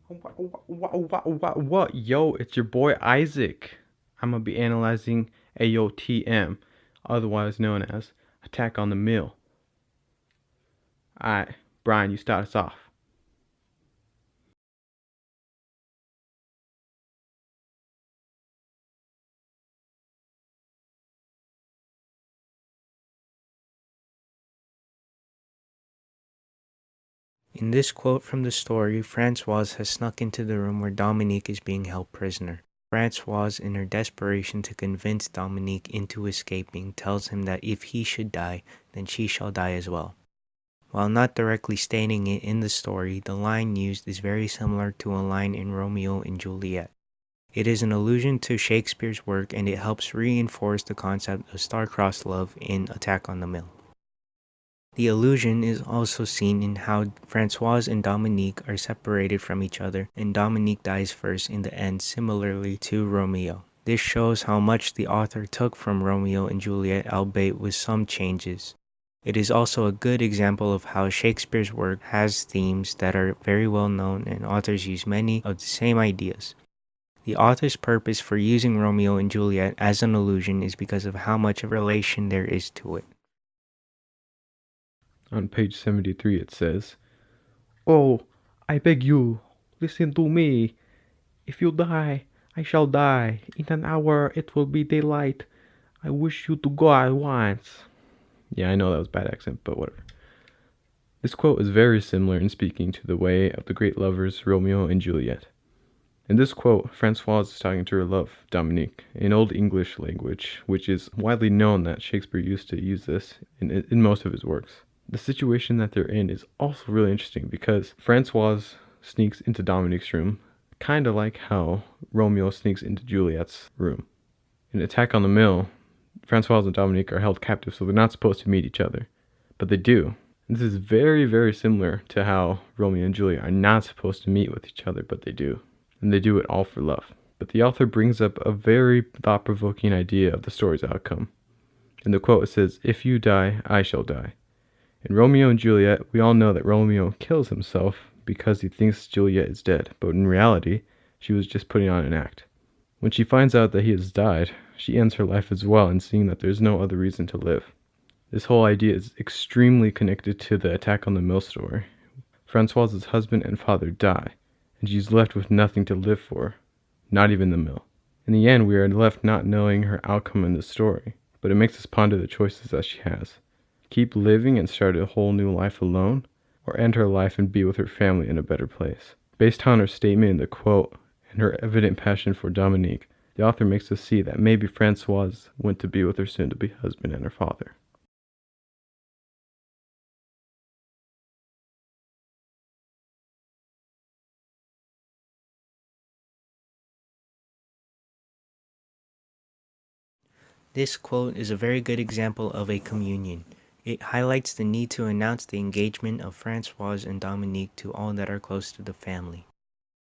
What? Yo, it's your boy Isaac. I'm gonna be analyzing AOTM, otherwise known as Attack on the Mill. Alright, Brian, you start us off. In this quote from the story, Francoise has snuck into the room where Dominique is being held prisoner. Francoise, in her desperation to convince Dominique into escaping, tells him that if he should die, then she shall die as well. While not directly stating it in the story, the line used is very similar to a line in Romeo and Juliet. It is an allusion to Shakespeare's work, and it helps reinforce the concept of star-crossed love in Attack on the Mill. The illusion is also seen in how Francoise and Dominique are separated from each other, and Dominique dies first in the end, similarly to Romeo. This shows how much the author took from Romeo and Juliet, albeit with some changes. It is also a good example of how Shakespeare's work has themes that are very well known, and authors use many of the same ideas. The author's purpose for using Romeo and Juliet as an allusion is because of how much of a relation there is to it. On page 73 it says, "Oh, I beg you, listen to me. If you die, I shall die. In an hour it will be daylight. I wish you to go at once." Yeah, I know that was bad accent, but whatever. This quote is very similar in speaking to the way of the great lovers Romeo and Juliet. In this quote, Francoise is talking to her love, Dominique, in Old English language, which is widely known that Shakespeare used to use this in most of his works. The situation that they're in is also really interesting because Francoise sneaks into Dominique's room, kind of like how Romeo sneaks into Juliet's room. In Attack on the Mill, Francoise and Dominique are held captive, so they're not supposed to meet each other, but they do. This is very, very similar to how Romeo and Juliet are not supposed to meet with each other, but they do. And they do it all for love. But the author brings up a very thought-provoking idea of the story's outcome. In the quote it says, "If you die, I shall die." In Romeo and Juliet, we all know that Romeo kills himself because he thinks Juliet is dead, but in reality, she was just putting on an act. When she finds out that he has died, she ends her life as well, and seeing that there's no other reason to live. This whole idea is extremely connected to the Attack on the Mill story. Francoise's husband and father die, and she's left with nothing to live for, not even the mill. In the end, we are left not knowing her outcome in the story, but it makes us ponder the choices that she has. Keep living and start a whole new life alone, or end her life and be with her family in a better place. Based on her statement in the quote and her evident passion for Dominique, the author makes us see that maybe Francoise went to be with her soon-to-be husband and her father. This quote is a very good example of a communion. It highlights the need to announce the engagement of Francoise and Dominique to all that are close to the family.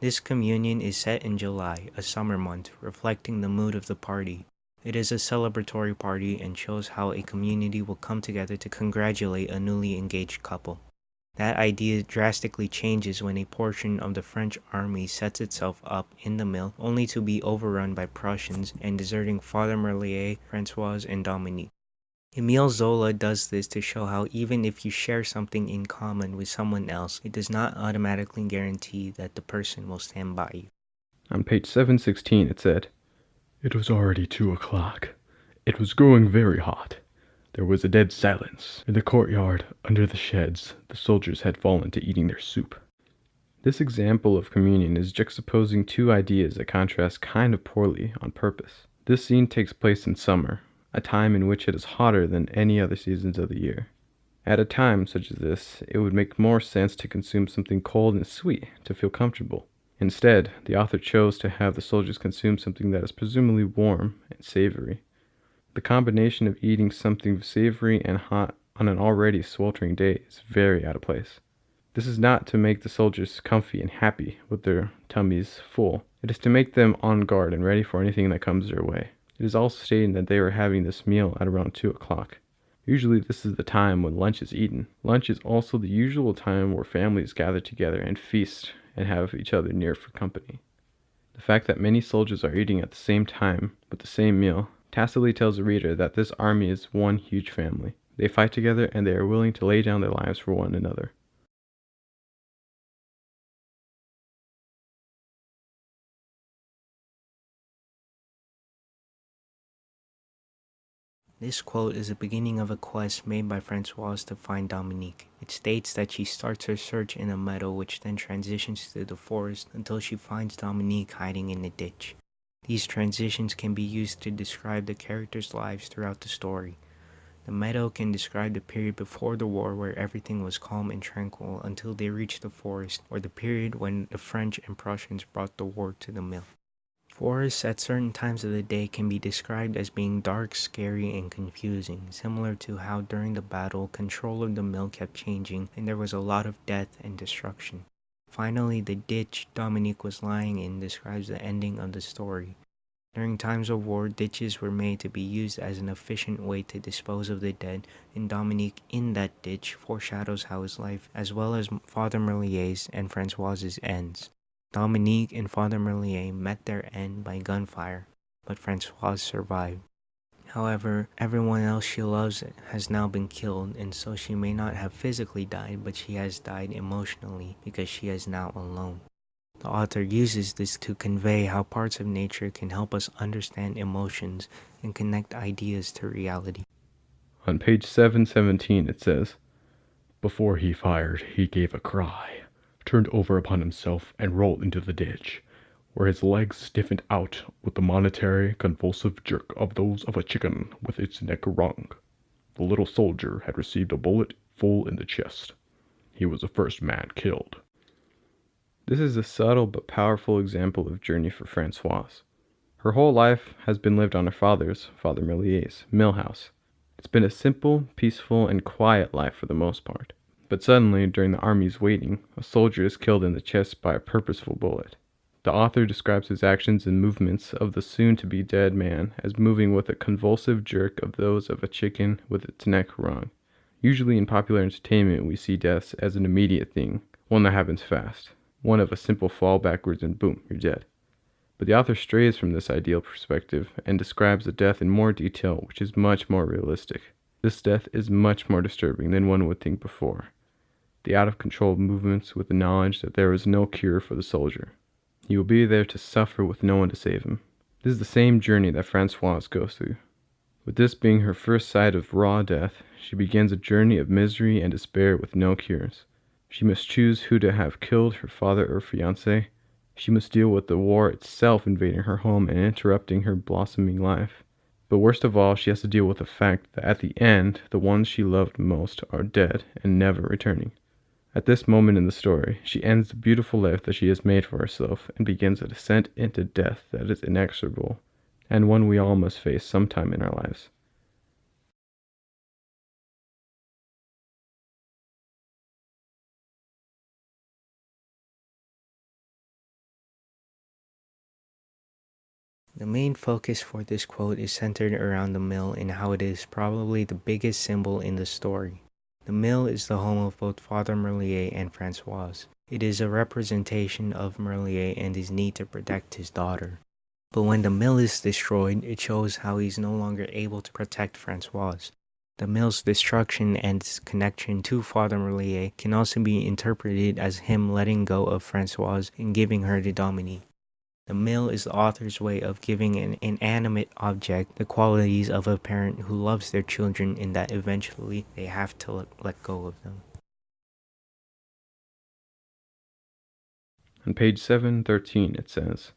This communion is set in July, a summer month, reflecting the mood of the party. It is a celebratory party and shows how a community will come together to congratulate a newly engaged couple. That idea drastically changes when a portion of the French army sets itself up in the mill only to be overrun by Prussians and deserting Father Merlier, Francoise, and Dominique. Emile Zola does this to show how even if you share something in common with someone else, it does not automatically guarantee that the person will stand by you. On page 716 it said, "It was already 2 o'clock. It was growing very hot. There was a dead silence. In the courtyard, under the sheds, the soldiers had fallen to eating their soup." This example of communion is juxtaposing two ideas that contrast kind of poorly on purpose. This scene takes place in summer, a time in which it is hotter than any other seasons of the year. At a time such as this, it would make more sense to consume something cold and sweet to feel comfortable. Instead, the author chose to have the soldiers consume something that is presumably warm and savory. The combination of eating something savory and hot on an already sweltering day is very out of place. This is not to make the soldiers comfy and happy with their tummies full. It is to make them on guard and ready for anything that comes their way. It is also stating that they were having this meal at around 2 o'clock. Usually this is the time when lunch is eaten. Lunch is also the usual time where families gather together and feast and have each other near for company. The fact that many soldiers are eating at the same time with the same meal tacitly tells the reader that this army is one huge family. They fight together and they are willing to lay down their lives for one another. This quote is the beginning of a quest made by Francoise to find Dominique. It states that she starts her search in a meadow, which then transitions to the forest until she finds Dominique hiding in a ditch. These transitions can be used to describe the characters' lives throughout the story. The meadow can describe the period before the war where everything was calm and tranquil until they reached the forest, or the period when the French and Prussians brought the war to the mill. Forests at certain times of the day can be described as being dark, scary, and confusing, similar to how during the battle, control of the mill kept changing and there was a lot of death and destruction. Finally, the ditch Dominique was lying in describes the ending of the story. During times of war, ditches were made to be used as an efficient way to dispose of the dead, and Dominique in that ditch foreshadows how his life, as well as Father Merlier's and Francoise's ends. Dominique and Father Merlier met their end by gunfire, but Francoise survived. However, everyone else she loves has now been killed, and so she may not have physically died, but she has died emotionally because she is now alone. The author uses this to convey how parts of nature can help us understand emotions and connect ideas to reality. On page 717 it says, "Before he fired, he gave a cry, turned over upon himself, and rolled into the ditch, where his legs stiffened out with the momentary convulsive jerk of those of a chicken with its neck wrung. The little soldier had received a bullet full in the chest. He was the first man killed." This is a subtle but powerful example of journey for Francoise. Her whole life has been lived on her father's, Father Merlier's, mill house. It's been a simple, peaceful, and quiet life for the most part. But suddenly, during the army's waiting, a soldier is killed in the chest by a purposeful bullet. The author describes his actions and movements of the soon-to-be dead man as moving with a convulsive jerk of those of a chicken with its neck wrung. Usually in popular entertainment, we see deaths as an immediate thing, one that happens fast, one of a simple fall backwards and boom, you're dead. But the author strays from this ideal perspective and describes the death in more detail, which is much more realistic. This death is much more disturbing than one would think before. The out-of-control movements with the knowledge that there is no cure for the soldier. He will be there to suffer with no one to save him. This is the same journey that Francoise goes through. With this being her first sight of raw death, she begins a journey of misery and despair with no cures. She must choose who to have killed, her father or fiancé. She must deal with the war itself invading her home and interrupting her blossoming life. But worst of all, she has to deal with the fact that at the end, the ones she loved most are dead and never returning. At this moment in the story, she ends the beautiful life that she has made for herself and begins a descent into death that is inexorable, and one we all must face sometime in our lives. The main focus for this quote is centered around the mill and how it is probably the biggest symbol in the story. The mill is the home of both Father Merlier and Francoise. It is a representation of Merlier and his need to protect his daughter. But when the mill is destroyed, it shows how he's no longer able to protect Francoise. The mill's destruction and its connection to Father Merlier can also be interpreted as him letting go of Francoise and giving her to Dominique. The mill is the author's way of giving an inanimate object the qualities of a parent who loves their children and that eventually they have to let go of them. On page 713 it says,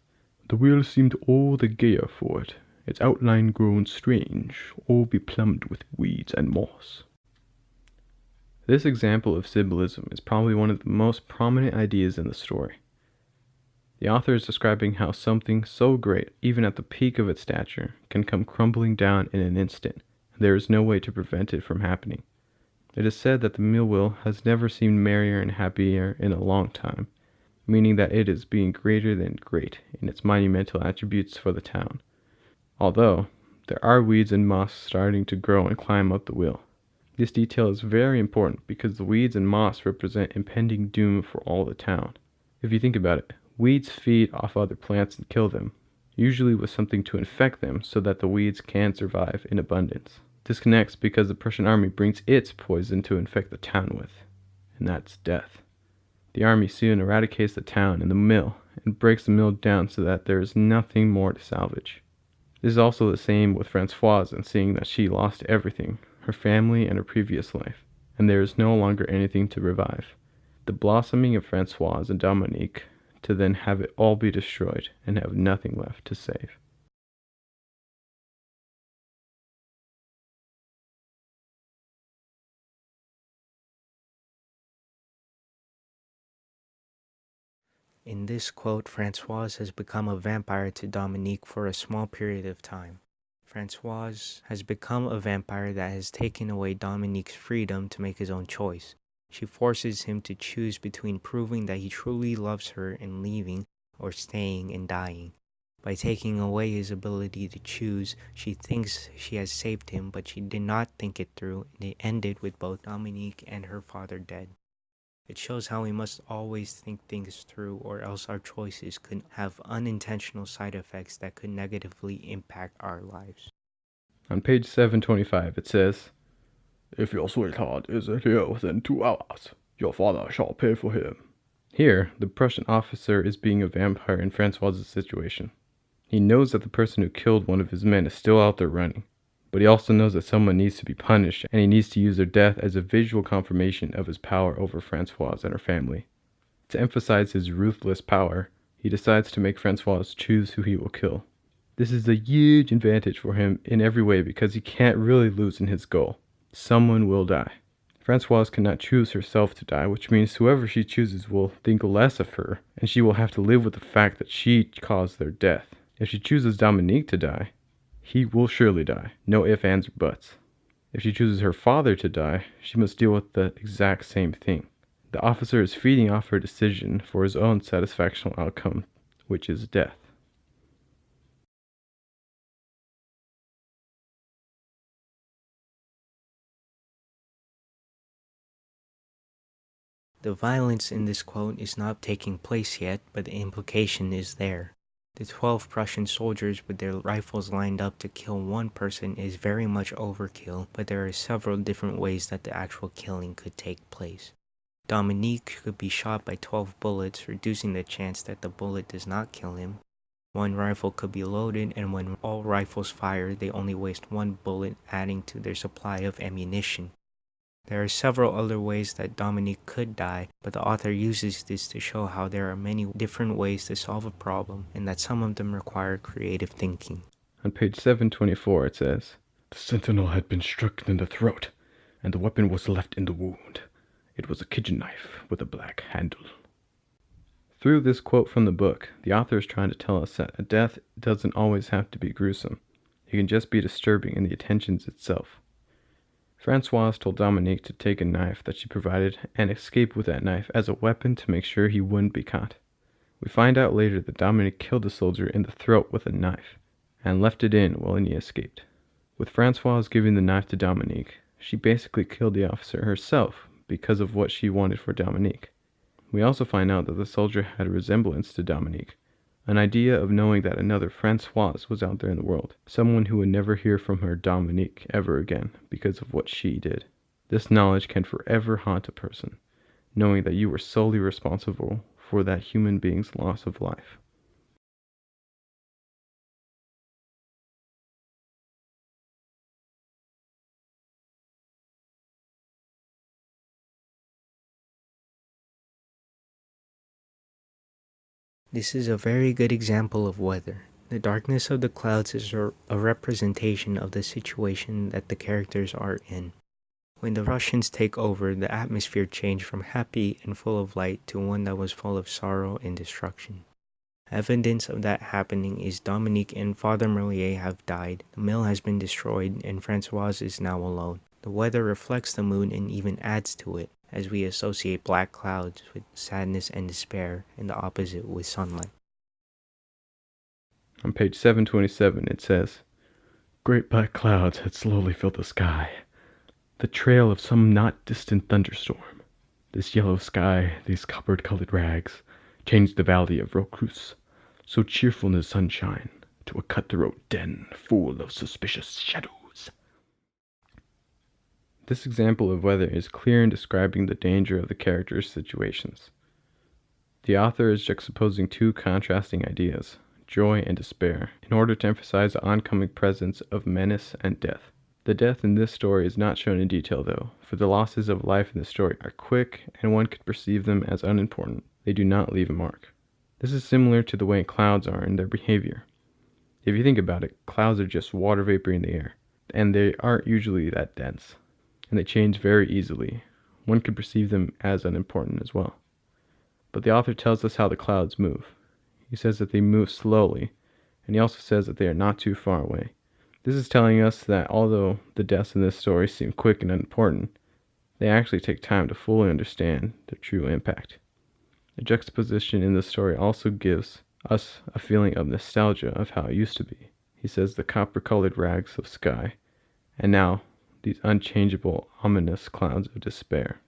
"The wheel seemed all the gayer for it, its outline grown strange, all beplumbed with weeds and moss." This example of symbolism is probably one of the most prominent ideas in the story. The author is describing how something so great, even at the peak of its stature, can come crumbling down in an instant, and there is no way to prevent it from happening. It is said that the mill wheel has never seemed merrier and happier in a long time, meaning that it is being greater than great in its monumental attributes for the town. Although, there are weeds and moss starting to grow and climb up the wheel. This detail is very important because the weeds and moss represent impending doom for all the town. If you think about it, weeds feed off other plants and kill them, usually with something to infect them so that the weeds can survive in abundance. This connects because the Prussian army brings its poison to infect the town with, and that's death. The army soon eradicates the town and the mill, and breaks the mill down so that there is nothing more to salvage. This is also the same with Françoise and seeing that she lost everything, her family and her previous life, and there is no longer anything to revive. The blossoming of Françoise and Dominique to then have it all be destroyed and have nothing left to save. In this quote, Françoise has become a vampire to Dominique for a small period of time. Françoise has become a vampire that has taken away Dominique's freedom to make his own choice. She forces him to choose between proving that he truly loves her and leaving, or staying and dying. By taking away his ability to choose, she thinks she has saved him, but she did not think it through, and it ended with both Dominique and her father dead. It shows how we must always think things through, or else our choices could have unintentional side effects that could negatively impact our lives. On page 725 it says, "If your sweetheart isn't here within 2 hours, your father shall pay for him." Here, the Prussian officer is being a vampire in Françoise's situation. He knows that the person who killed one of his men is still out there running, but he also knows that someone needs to be punished, and he needs to use their death as a visual confirmation of his power over Françoise and her family. To emphasize his ruthless power, he decides to make Françoise choose who he will kill. This is a huge advantage for him in every way because he can't really lose in his goal. Someone will die. Françoise cannot choose herself to die, which means whoever she chooses will think less of her, and she will have to live with the fact that she caused their death. If she chooses Dominique to die, he will surely die, no ifs, ands, or buts. If she chooses her father to die, she must deal with the exact same thing. The officer is feeding off her decision for his own satisfactional outcome, which is death. The violence in this quote is not taking place yet, but the implication is there. The 12 Prussian soldiers with their rifles lined up to kill one person is very much overkill, but there are several different ways that the actual killing could take place. Dominique could be shot by 12 bullets, reducing the chance that the bullet does not kill him. One rifle could be loaded, and when all rifles fire, they only waste one bullet, adding to their supply of ammunition. There are several other ways that Dominique could die, but the author uses this to show how there are many different ways to solve a problem, and that some of them require creative thinking. On page 724 it says, "The sentinel had been struck in the throat, and the weapon was left in the wound. It was a kitchen knife with a black handle." Through this quote from the book, the author is trying to tell us that a death doesn't always have to be gruesome. It can just be disturbing in the intentions itself. Françoise told Dominique to take a knife that she provided and escape with that knife as a weapon to make sure he wouldn't be caught. We find out later that Dominique killed the soldier in the throat with a knife and left it in while he escaped. With Françoise giving the knife to Dominique, she basically killed the officer herself because of what she wanted for Dominique. We also find out that the soldier had a resemblance to Dominique, an idea of knowing that another Françoise was out there in the world, someone who would never hear from her Dominique ever again because of what she did. This knowledge can forever haunt a person, knowing that you were solely responsible for that human being's loss of life. This is a very good example of weather. The darkness of the clouds is a representation of the situation that the characters are in. When the Russians take over, the atmosphere changed from happy and full of light to one that was full of sorrow and destruction. Evidence of that happening is Dominique and Father Merlier have died, the mill has been destroyed, and Françoise is now alone. The weather reflects the mood and even adds to it, as we associate black clouds with sadness and despair, and the opposite with sunlight. On page 727 it says, "Great black clouds had slowly filled the sky, the trail of some not distant thunderstorm. This yellow sky, these copper-colored rags, Change the valley of Rocrus, so cheerful in the sunshine, to a cutthroat den full of suspicious shadows. This example of weather is clear in describing the danger of the characters' situations. The author is juxtaposing two contrasting ideas, joy and despair, in order to emphasize the oncoming presence of menace and death. The death in this story is not shown in detail though, for the losses of life in the story are quick and one could perceive them as unimportant. They do not leave a mark. This is similar to the way clouds are in their behavior. If you think about it, clouds are just water vapor in the air, and they aren't usually that dense, and they change very easily. One could perceive them as unimportant as well. But the author tells us how the clouds move. He says that they move slowly, and he also says that they are not too far away. This is telling us that although the deaths in this story seem quick and unimportant, they actually take time to fully understand their true impact. The juxtaposition in the story also gives us a feeling of nostalgia of how it used to be. He says the copper-colored rags of sky, and now these unchangeable, ominous clouds of despair.